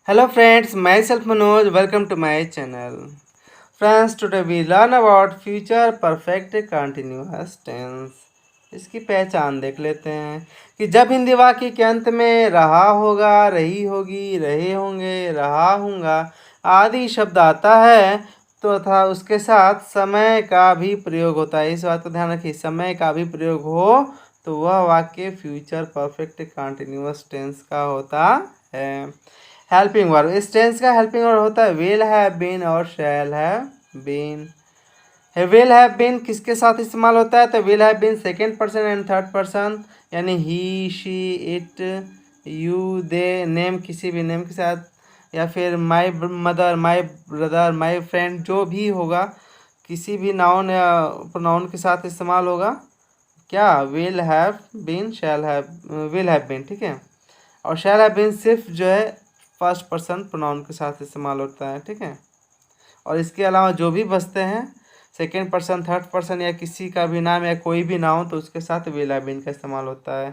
Hello friends, myself Manoj, welcome to my channel. Friends, today we learn about future perfect continuous tense. इसकी पहचान देख लेते हैं कि जब हिंदी वाक्य के अंत में रहा होगा, रही होगी, रहे होंगे, रहा हूँगा आदि शब्द आता है तो तथा उसके साथ समय का भी प्रयोग होता है। इस बात का ध्यान रखिए, समय का भी प्रयोग हो तो वह वाक्य फ्यूचर परफेक्ट कंटिन्यूअस टेंस का होता है। हेल्पिंग वर्ब, इस टेंस का हेल्पिंग वर्ब होता है विल हैव बीन और shall have been. Will have been किसके साथ इस्तेमाल होता है तो will have been second person and third person, यानी he, she, it, you, they, name किसी भी नेम के साथ, या फिर my mother, my brother, my friend, जो भी होगा किसी भी नाउन या प्रोनाउन के साथ इस्तेमाल होगा। क्या? Will have been, shall have, will have been, ठीक है। और शैल हैव बीन सिर्फ जो है फर्स्ट पर्सन प्रोनाउन के साथ इस्तेमाल होता है, ठीक है। और इसके अलावा जो भी बचते हैं सेकेंड पर्सन, थर्ड पर्सन या किसी का भी नाम या कोई भी नाम तो उसके साथ विल हैव बीन का इस्तेमाल होता है।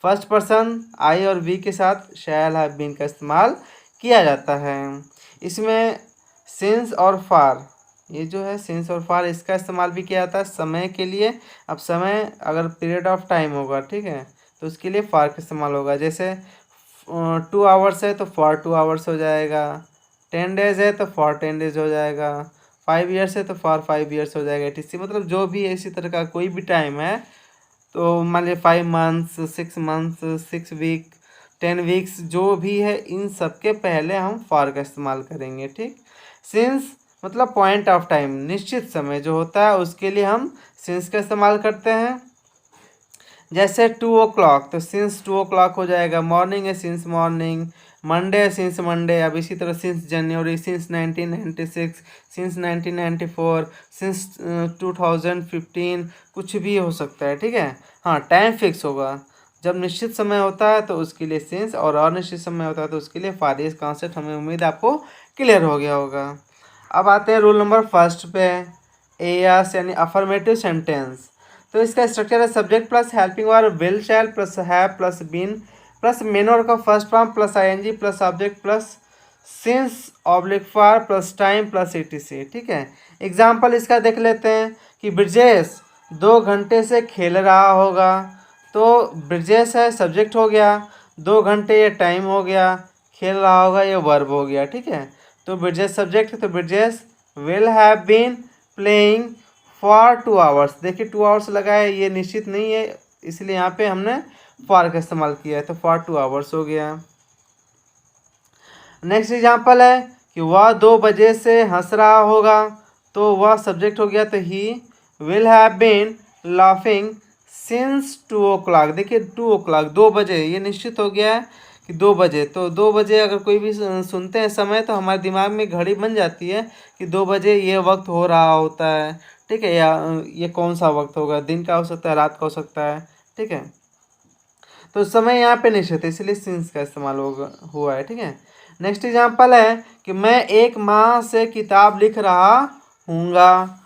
फर्स्ट पर्सन आई और वी के साथ शैल हैव बीन का इस्तेमाल किया जाता है। इसमें सिंस और फार, ये जो है सिंस और फार, इसका इस्तेमाल भी किया जाता है समय के लिए। अब समय अगर पीरियड ऑफ टाइम होगा, ठीक है, तो उसके लिए फार का इस्तेमाल होगा। जैसे 2 आवर्स है तो फॉर 2 आवर्स हो जाएगा, 10 डेज है तो फॉर 10 डेज हो जाएगा, 5 ईयर्स है तो फॉर 5 ईयर्स हो जाएगा, etc। मतलब जो भी इसी तरह का कोई भी टाइम है तो मान लीजिए 5 मंथ्स, 6 मंथ्स, 6 वीक, 10 वीक्स, जो भी है इन सब के पहले हम फॉर का इस्तेमाल करेंगे, ठीक। सिंस मतलब पॉइंट ऑफ टाइम, निश्चित समय जो होता है उसके लिए हम सिंस का इस्तेमाल करते हैं। जैसे 2 o'clock तो सिंस 2 o'clock हो जाएगा, मॉर्निंग है सिंस मॉर्निंग, मंडे है सिंस मंडे। अब इसी तरह since January, since 1996, since 1994, since 2015, कुछ भी हो सकता है, ठीक है। हाँ, टाइम फिक्स होगा। जब निश्चित समय होता है तो उसके लिए सिंस, और अनिश्चित समय होता है तो उसके लिए फॉर। इस कॉन्सेप्ट हमें उम्मीद आपको क्लियर हो गया होगा। अब आते हैं रूल नंबर फर्स्ट पे, एयस यानी अफर्मेटिव सेंटेंस। तो इसका स्ट्रक्चर है subject plus helping verb will shall plus have plus been plus main verb का first form plus ING plus object plus since oblique for plus time plus ETC, ठीक है। Example इसका देख लेते हैं कि ब्रिजेश 2 घंटे से खेल रहा होगा, तो ब्रिजेश है सब्जेक्ट हो गया, 2 घंटे ये टाइम हो गया, खेल रहा होगा ये वर्ब हो गया, ठीक है। तो ब्रिजेश सब्जेक्ट है तो Brijesh will have been playing for 2 hours. देखिए 2 आवर्स लगा है, ये निश्चित नहीं है, इसलिए यहाँ पे हमने फॉर का इस्तेमाल किया है, तो फॉर 2 आवर्स हो गया। नेक्स्ट एग्जाम्पल है कि वह 2 बजे से हंस रहा होगा, तो वह सब्जेक्ट हो गया, तो he will have been laughing since 2 o'clock। देखिए 2 o'clock 2 बजे, ये निश्चित हो गया है कि 2 बजे, तो 2 बजे अगर कोई भी सुनते हैं समय तो हमारे दिमाग में घड़ी बन जाती है कि 2 बजे ये वक्त हो रहा होता है, ठीक है। या ये कौन सा वक्त होगा, दिन का हो सकता है, रात का हो सकता है, ठीक है। तो समय यहाँ पे निश्चित है, इसलिए सिंस का इस्तेमाल हुआ है, ठीक है। नेक्स्ट एग्जाम्पल है कि मैं 1 माह से किताब लिख रहा हूँगा,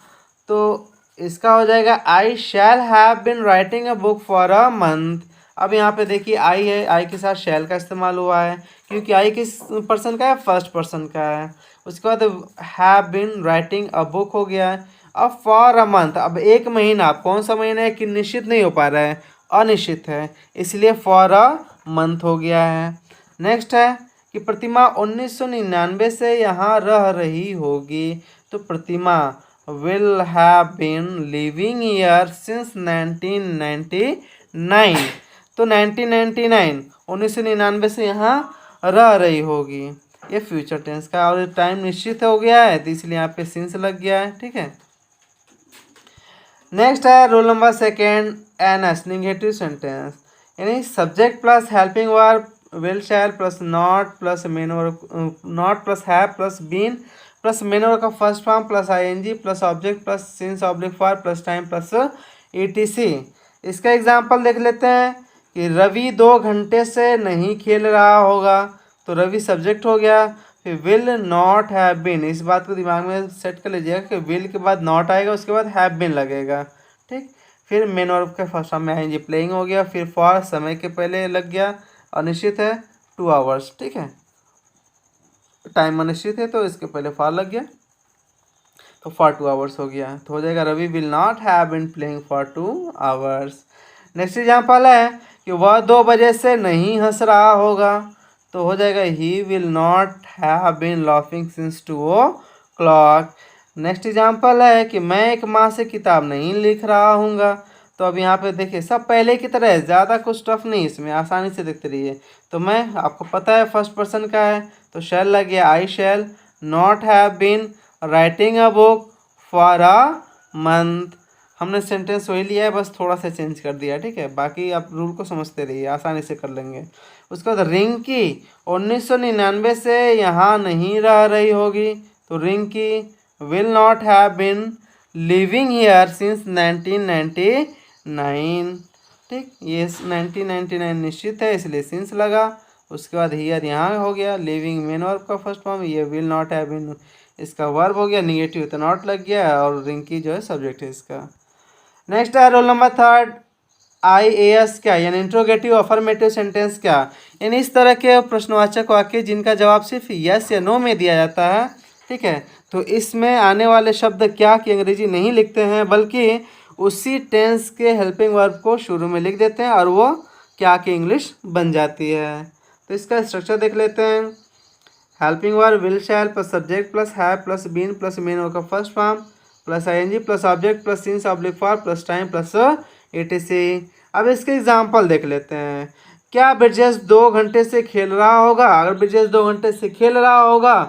तो इसका हो जाएगा I shall have been writing a book for a month. अब यहाँ पे देखिए आई है, आई के साथ शैल का इस्तेमाल हुआ है क्योंकि आई किस पर्सन का है, फर्स्ट पर्सन का है। उसके बाद have been writing a book हो गया है। अब फॉर अ मंथ, अब 1 महीना, अब कौन सा महीना है कि निश्चित नहीं हो पा रहा है, अनिश्चित है, इसलिए फॉर अ मंथ हो गया है। नेक्स्ट है कि प्रतिमा 1999 से यहाँ रह रही होगी, तो प्रतिमा will have been living here since 1999, तो 1999 1999 से यहाँ रह रही होगी, ये फ्यूचर टेंस का, और टाइम निश्चित हो गया है तो इसलिए यहाँ पे सिंस लग गया है, ठीक है। नेक्स्ट है rule number second, N S negative sentence, यानी subject plus helping verb will shall plus not plus main verb, not plus have plus been plus main verb का first form plus ING plus object plus since oblique for plus time plus E T C. इसका example देख लेते हैं कि रवि 2 घंटे से नहीं खेल रहा होगा, तो रवि सब्जेक्ट हो गया, फिर विल नॉट हैव बीन, इस बात को दिमाग में सेट कर लीजिएगा कि विल के बाद नॉट आएगा, उसके बाद हैव बीन लगेगा, ठीक। फिर मेन वर्ब के फर्स्ट फॉर्म में आएंगे प्लेइंग हो गया, फिर फॉर समय के पहले लग गया, अनिश्चित है 2 आवर्स, ठीक है। टाइम अनिश्चित है तो इसके पहले फॉर लग गया, तो फॉर 2 आवर्स हो गया, तो हो जाएगा Ravi will not have been playing for 2 hours. Next example है कि वह 2 बजे से नहीं हंस रहा होगा, तो हो जाएगा he will not have been laughing since 2 o'clock। Next example है कि मैं 1 माह से किताब नहीं लिख रहा हूँगा, तो अब यहाँ पे देखिए सब पहले की तरह है, ज़्यादा कुछ टफ नहीं, इसमें आसानी से देखते रहिए। तो मैं, आपको पता है फर्स्ट पर्सन का है तो शैल लग गया, I shall not have been writing a book for a month. हमने सेंटेंस वही लिया है, बस थोड़ा सा चेंज कर दिया, ठीक है। बाकी आप रूल को समझते रहिए, आसानी से कर लेंगे। उसके बाद रिंकी 1999 से यहाँ नहीं रह रही होगी, तो Rinki will not have been living here since 1999, ठीक। ये 1999 निश्चित है इसलिए सिंस लगा। उसके बाद हियर यहाँ हो गया, लिविंग मेन वर्ब का फर्स्ट फॉर्म, ये विल नॉट हैव बीन इसका वर्ब हो गया, निगेटिव तो नॉट लग गया, और रिंकी जो है सब्जेक्ट है इसका। नेक्स्ट है रोल नंबर 3 IAS क्या, यानी इंट्रोगेटिव अफर्मेटिव सेंटेंस क्या, यानी इस तरह के प्रश्नवाचक वाक्य जिनका जवाब सिर्फ यस या नो में दिया जाता है, ठीक है। तो इसमें आने वाले शब्द क्या की अंग्रेजी नहीं लिखते हैं, बल्कि उसी टेंस के हेल्पिंग वर्ब को शुरू में लिख देते हैं और वो क्या की इंग्लिश बन जाती है। तो इसका स्ट्रक्चर देख लेते हैं। Helping verb will shall plus subject plus have plus been plus main verb का first form plus ING plus object plus since oblique for plus time plus etc। अब इसके एग्जाम्पल देख लेते हैं। क्या ब्रिजेश 2 घंटे से खेल रहा होगा, अगर ब्रिजेश 2 घंटे से खेल रहा होगा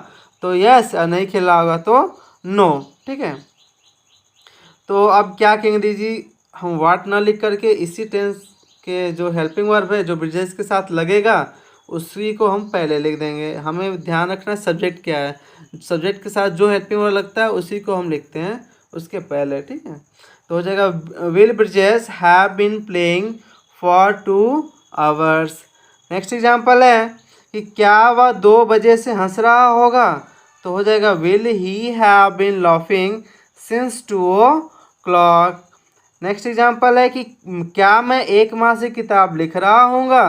तो यस, और नहीं खेल रहा होगा तो नो, ठीक है। तो अब क्या की अंग्रेजी हम वाट ना लिख करके इसी टेंस के जो हेल्पिंग वर्ब है जो ब्रिजेश के साथ लगेगा उसी को हम पहले लिख देंगे। हमें ध्यान रखना है सब्जेक्ट क्या है, सब्जेक्ट के साथ जो हेल्पिंग वर्ब लगता है उसी को हम लिखते हैं उसके पहले, ठीक है। तो हो जाएगा will Brijesh have been playing for 2 hours. Next example है कि क्या वह 2 बजे से हंस रहा होगा, तो हो जाएगा will he have been laughing since 2 o'clock। Next example है कि क्या मैं 1 माह से किताब लिख रहा हूँगा,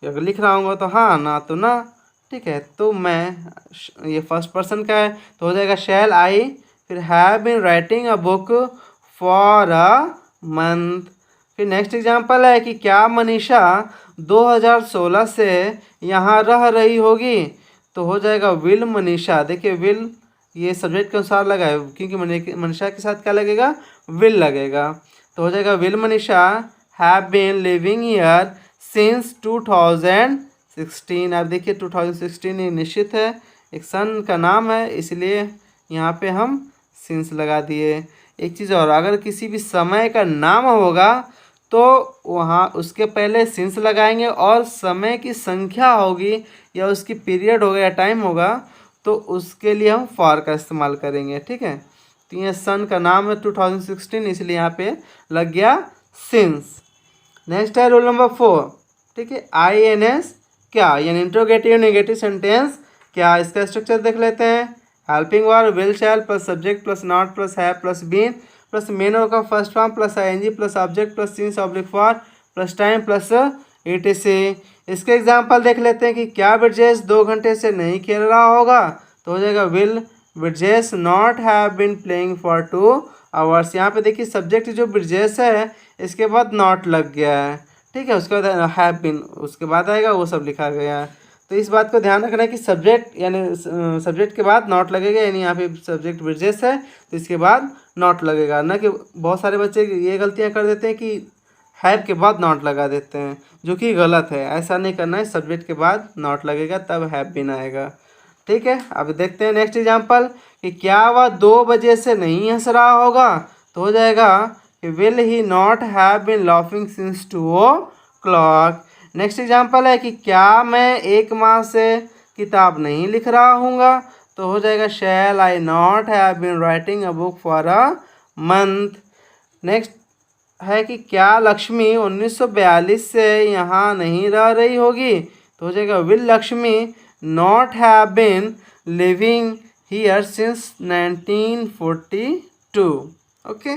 अगर लिख रहा हूँगा तो हाँ, ना तो ना, ठीक है। तो मैं, ये फर्स्ट पर्सन का है तो हो जाएगा शैल आई फिर have been writing a book for a month. फिर नेक्स्ट एग्जाम्पल है कि क्या मनीषा 2016 से यहाँ रह रही होगी, तो हो जाएगा विल मनीषा। देखिए विल ये सब्जेक्ट के अनुसार लगा है, क्योंकि मनीषा के साथ क्या लगेगा, विल लगेगा। तो हो जाएगा will Manisha have been living here since 2016। आप देखिए 2016 ये निश्चित है, एक सन का नाम है, इसलिए यहाँ पे हम सिंस लगा दिए। एक चीज़ और, अगर किसी भी समय का नाम होगा तो वहाँ उसके पहले सिंस लगाएंगे, और समय की संख्या होगी या उसकी पीरियड होगा या टाइम होगा तो उसके लिए हम फॉर का इस्तेमाल करेंगे, ठीक है। तो ये सन का नाम है 2016, इसलिए यहाँ पे लग गया सिंस। नेक्स्ट है रोल नंबर 4, ठीक है। INS क्या, यानी इंट्रोगेटिव नेगेटिव सेंटेंस क्या, इसका स्ट्रक्चर देख लेते हैं। Helping verb will shall plus subject plus not plus have plus been plus main verb का first form plus ING plus object plus since oblique for plus time plus etc। इसके example देख लेते हैं कि क्या ब्रिजेश 2 घंटे से नहीं खेल रहा होगा, तो हो जाएगा will Brijesh not have been playing for 2 hours. यहाँ पे देखिए सब्जेक्ट जो ब्रिजेश है इसके बाद नॉट लग गया है, ठीक है। उसके बाद हैव बीन उसके बाद आएगा, वो सब लिखा गया है। तो इस बात को ध्यान रखना है कि सब्जेक्ट यानी सब्जेक्ट के बाद नॉट लगेगा, यानी यहाँ पे सब्जेक्ट ब्रिजेश है तो इसके बाद नॉट लगेगा। ना कि बहुत सारे बच्चे ये गलतियाँ कर देते हैं कि हैव के बाद नॉट लगा देते हैं, जो कि गलत है, ऐसा नहीं करना है। सब्जेक्ट के बाद नॉट लगेगा तब हैव बीन आएगा, ठीक है। अब देखते हैं नेक्स्ट एग्जाम्पल कि क्या वह 2 बजे से नहीं हंस रहा होगा, तो हो जाएगा will he not have been laughing since 2 o'clock। Next example है कि क्या मैं 1 माह से किताब नहीं लिख रहा हूँगा, तो हो जाएगा shall I not have been writing a book for a month. Next है कि क्या लक्ष्मी 1942 से यहाँ नहीं रह रही होगी, तो हो जाएगा will Lakshmi not have been living here since 1942। Okay,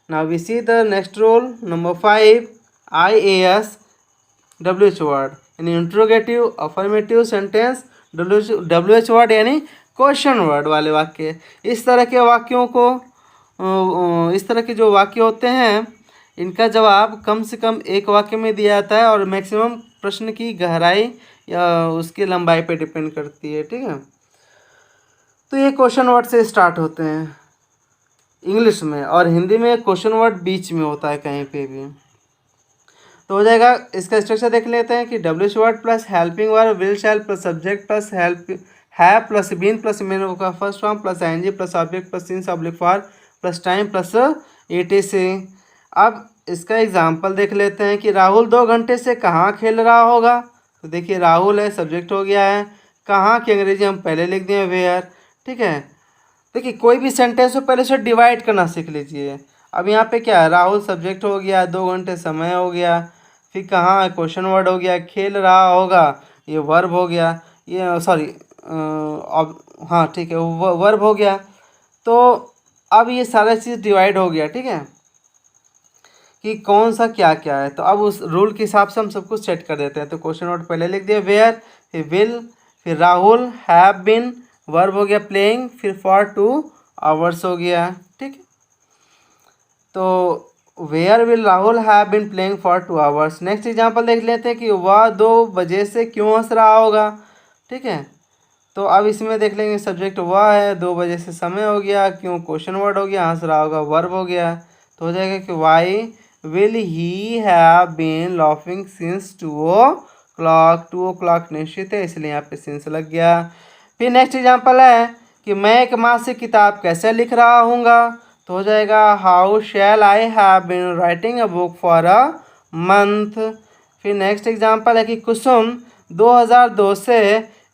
now we see the next rule number 5 IAS WH word, an interrogative affirmative sentence WH word यानी क्वेश्चन वर्ड वाले वाक्य। इस तरह के वाक्यों को इस तरह के जो वाक्य होते हैं इनका जवाब कम से कम एक वाक्य में दिया जाता है और मैक्सिमम प्रश्न की गहराई या उसकी लंबाई पे डिपेंड करती है। ठीक है, तो ये क्वेश्चन वर्ड से स्टार्ट होते हैं इंग्लिश में, और हिंदी में क्वेश्चन वर्ड बीच में होता है कहीं पे भी। तो हो जाएगा, इसका स्ट्रक्चर देख लेते हैं कि WH word plus helping verb will shall plus subject plus help have plus been plus main का first form plus ING plus object plus since oblique for plus time plus ETC। अब इसका example देख लेते हैं कि राहुल 2 घंटे से कहाँ खेल रहा होगा। तो देखिए राहुल है, सब्जेक्ट हो गया है, कहाँ की अंग्रेजी हम पहले लिख दिए वेयर। ठीक है, देखिए कोई भी सेंटेंस हो पहले से डिवाइड करना सीख लीजिए। अब यहाँ पे क्या है, राहुल सब्जेक्ट हो गया, 2 घंटे समय हो गया, फिर कहाँ क्वेश्चन वर्ड हो गया, खेल रहा होगा ये वर्ब हो गया, ये सॉरी हाँ ठीक है वर्ब हो गया। तो अब ये सारा चीज़ डिवाइड हो गया। ठीक है, कि कौन सा क्या क्या है। तो अब उस रूल के हिसाब से हम सब कुछ सेट कर देते हैं। तो क्वेश्चन वर्ड पहले लिख दिया वेयर, फिर विल, फिर राहुल, हैव बीन, वर्ब हो गया प्लेइंग, फिर फॉर 2 आवर्स हो गया। ठीक है, तो where will Rahul have been playing for 2 hours. Next example देख लेते हैं कि वह 2 बजे से क्यों हंस रहा होगा। ठीक है, तो अब इसमें देख लेंगे सब्जेक्ट वह है, 2 बजे से समय हो गया, क्यों क्वेश्चन वर्ड हो गया, हंस रहा होगा वर्ब हो गया। तो हो जाएगा कि why will he have been laughing since 2 o'clock। 2 o'clock निश्चित है इसलिए यहाँ पे सिंस लग गया। फिर नेक्स्ट एग्जांपल है कि मैं एक मासिक किताब कैसे लिख रहा हूँगा। तो हो जाएगा how shall I have been writing a book for a month. फिर नेक्स्ट एग्जांपल है कि कुसुम 2002 से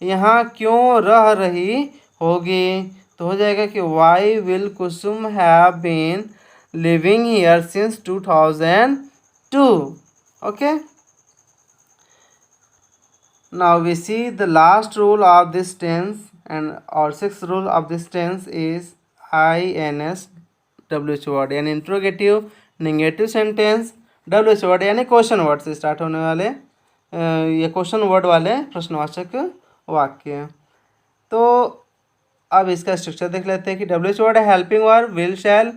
यहाँ क्यों रह रही होगी। तो हो जाएगा कि why will Kusum have been living here since 2002। Okay, now we see the last rule of this tense and our sixth rule of this tense is INS WH word यानी interrogative negative sentence. WH word यानी question word से start होने वाले ये question word वाले प्रश्नवाचक वाक्य। तो अब इसका स्ट्रक्चर देख लेते हैं कि WH वर्ड है helping verb will shall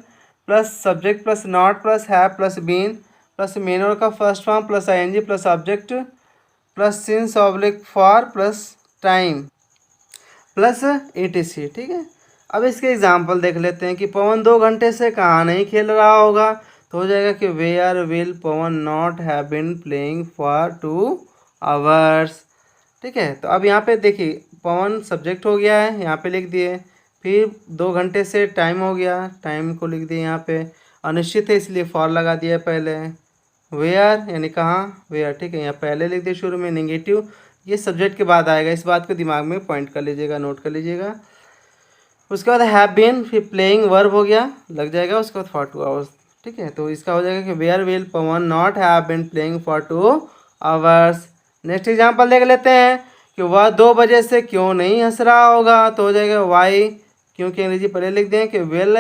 plus subject plus not plus have plus been plus main verb का first form plus ING plus object plus since oblique for plus time plus ETC। ठीक है, अब इसके example देख लेते हैं कि पवन 2 घंटे से कहाँ नहीं खेल रहा होगा। तो हो जाएगा कि where will Pavan not have been playing for 2 hours. ठीक है, तो अब यहाँ पे देखिए पवन सब्जेक्ट हो गया है, यहाँ पे लिख दिए, फिर 2 घंटे से टाइम हो गया, टाइम को लिख दिए यहाँ पे, अनिश्चित है इसलिए फॉर लगा दिया पहले, वेयर यानी कहाँ वेयर। ठीक है, यहाँ पहले लिख दिए शुरू में, नेगेटिव ये सब्जेक्ट के बाद आएगा, इस बात को दिमाग में पॉइंट कर लीजिएगा, नोट कर लीजिएगा। उसके बाद हैव बीन, फिर प्लेइंग वर्ब हो गया लग जाएगा, उसके बाद फॉर 2 आवर्स। ठीक है, तो इसका हो जाएगा कि where will Pavan not have been playing for 2 hours. Next example देख लेते हैं कि वह 2 बजे से क्यों नहीं हंस रहा होगा। तो हो जाएगा वाई, क्योंकि अंग्रेजी पहले लिख दें कि will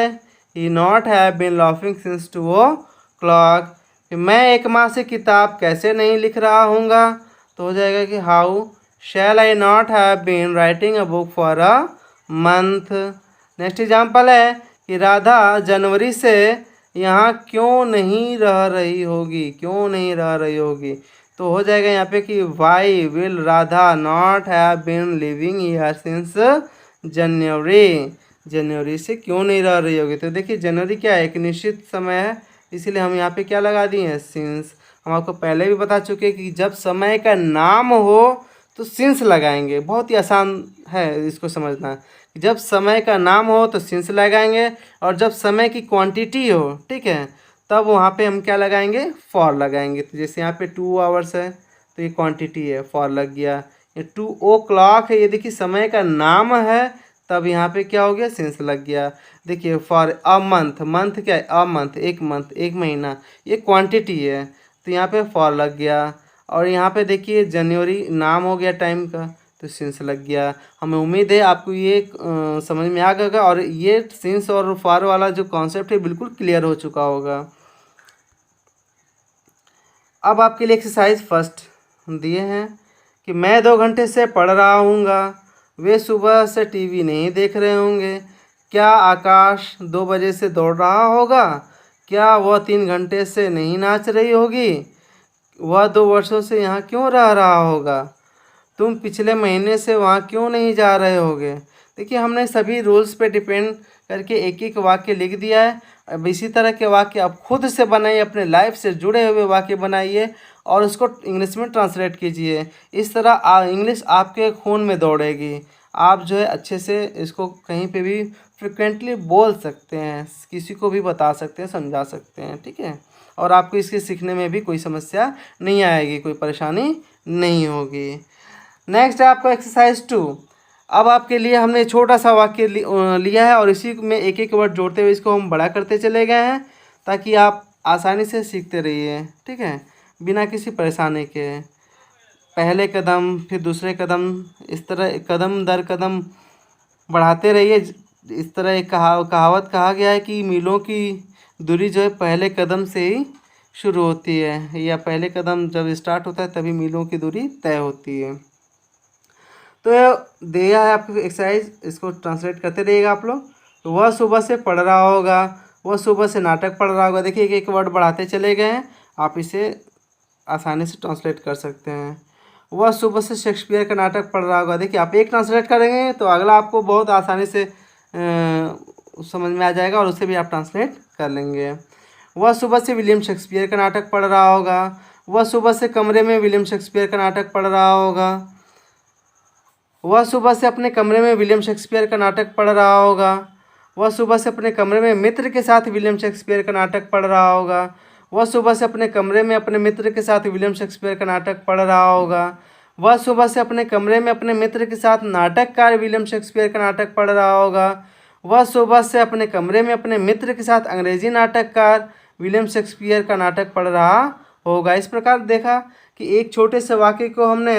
he not have been laughing since 2 o'clock। मैं एक मासिक किताब कैसे नहीं लिख रहा हूँगा। तो हो जाएगा कि how shall I not have been writing a book for a month. Next example है कि राधा जनवरी से यहाँ क्यों नहीं रह रही होगी, क्यों नहीं रह रही होगी। तो हो जाएगा यहाँ पे कि why will Radha not have been living here since January. जनवरी से क्यों नहीं रह रही होगी। तो देखिए जनवरी क्या है, एक निश्चित समय है, इसीलिए हम यहाँ पे क्या लगा दिए हैं, सिंस। हम आपको पहले भी बता चुके हैं कि जब समय का नाम हो तो सिंस लगाएंगे, बहुत ही आसान है इसको समझना। जब समय का नाम हो तो सिंस लगाएंगे, और जब समय की क्वांटिटी हो, ठीक है, तब वहाँ पे हम क्या लगाएंगे, फॉर लगाएंगे। तो जैसे यहाँ पे 2 आवर्स है तो ये क्वांटिटी है, फॉर लग गया। ये 2 o'clock है, ये देखिए समय का नाम है, तब यहाँ पे क्या हो गया, सिंस लग गया। देखिए फॉर अ मंथ, मंथ क्या है, अ मंथ एक मंथ, एक महीना, ये क्वांटिटी है, तो यहाँ पे फॉर लग गया। और यहाँ पे देखिए जनवरी नाम हो गया टाइम का, तो सिंस लग गया। हमें उम्मीद है आपको ये समझ में आ गया होगा, और ये सिंस और फॉर वाला जो कॉन्सेप्ट है बिल्कुल क्लियर हो चुका होगा। अब आपके लिए एक्सरसाइज फर्स्ट दिए हैं कि मैं 2 घंटे से पढ़ रहा हूँगा। वे सुबह से टीवी नहीं देख रहे होंगे। क्या आकाश 2 बजे से दौड़ रहा होगा? क्या वह 3 घंटे से नहीं नाच रही होगी? वह 2 वर्षों से यहाँ क्यों रह रहा होगा? तुम पिछले महीने से वहाँ क्यों नहीं जा रहे होगे? देखिए, हमने सभी रूल्स पे डिपेंड करके एक एक वाक्य लिख दिया है। अब इसी तरह के वाक्य आप खुद से बनाइए, अपने लाइफ से जुड़े हुए वाक्य बनाइए और उसको इंग्लिश में ट्रांसलेट कीजिए। इस तरह इंग्लिश आपके खून में दौड़ेगी। आप जो है अच्छे से इसको कहीं पे भी फ्रिक्वेंटली बोल सकते हैं, किसी को भी बता सकते हैं, समझा सकते हैं, ठीक है। और आपको इसके सीखने में भी कोई समस्या नहीं आएगी, कोई परेशानी नहीं होगी। नेक्स्ट है आपका एक्सरसाइज 2। अब आपके लिए हमने छोटा सा वाक्य लिया है और इसी में एक एक वर्ड जोड़ते हुए इसको हम बड़ा करते चले गए हैं ताकि आप आसानी से सीखते रहिए, ठीक है, बिना किसी परेशानी के। पहले कदम, फिर दूसरे कदम, इस तरह कदम दर कदम बढ़ाते रहिए। इस तरह एक कहावत कहा गया है कि मीलों की दूरी जो है पहले कदम से ही शुरू होती है, या पहले कदम जब स्टार्ट होता है तभी मीलों की दूरी तय होती है। तो दिया है आपको एक्सरसाइज, इसको ट्रांसलेट करते रहिएगा आप लोग। तो वह सुबह से पढ़ रहा होगा, वह सुबह से नाटक पढ़ रहा होगा। देखिए एक एक वर्ड बढ़ाते चले गए हैं, आप इसे आसानी से ट्रांसलेट कर सकते हैं। वह सुबह से शेक्सपियर का नाटक पढ़ रहा होगा। देखिए आप एक ट्रांसलेट करेंगे तो अगला आपको बहुत आसानी से समझ में आ जाएगा और उसे भी आप ट्रांसलेट कर लेंगे। वह सुबह से विलियम शेक्सपियर का नाटक पढ़ रहा होगा। वह सुबह से कमरे में विलियम शेक्सपियर का नाटक पढ़ रहा होगा। वह सुबह से अपने कमरे में विलियम शेक्सपियर का नाटक पढ़ रहा होगा। वह सुबह से अपने कमरे में मित्र के साथ विलियम शेक्सपियर का नाटक पढ़ रहा होगा। वह सुबह से अपने कमरे में अपने मित्र के साथ विलियम शेक्सपियर का नाटक पढ़ रहा होगा। वह सुबह से अपने कमरे में अपने मित्र के साथ नाटककार विलियम शेक्सपियर का नाटक पढ़ रहा होगा। वह सुबह से अपने कमरे में अपने मित्र के साथ अंग्रेजी नाटककार विलियम शेक्सपियर का नाटक पढ़ रहा होगा। इस प्रकार देखा कि एक छोटे से वाक्य को हमने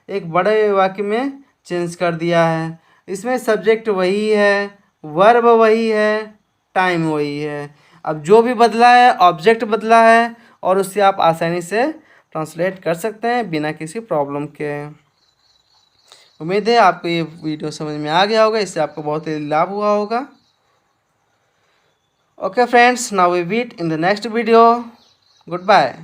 एक बड़े वाक्य में चेंज कर दिया है। इसमें सब्जेक्ट वही है, वर्ब वही है, टाइम वही है। अब जो भी बदला है ऑब्जेक्ट बदला है और उससे आप आसानी से ट्रांसलेट कर सकते हैं बिना किसी प्रॉब्लम के। उम्मीद है आपको ये वीडियो समझ में आ गया होगा, इससे आपको बहुत ही लाभ हुआ होगा। Okay friends, now we meet in the next video. Good bye.